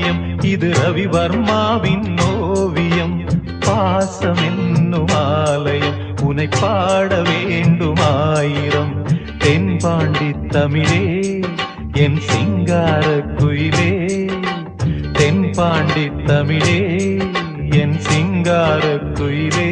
ஆலயம் இது ரவிவர்மாவின் ஓவியம். பாசம் என்னும் ஆலயம் உனை பாட வேண்டும் ஆயிரம். தென்பாண்டி தமிழே என் சிங்கார குயிலே, தென்பாண்டி தமிழே என் சிங்கார குயிலே.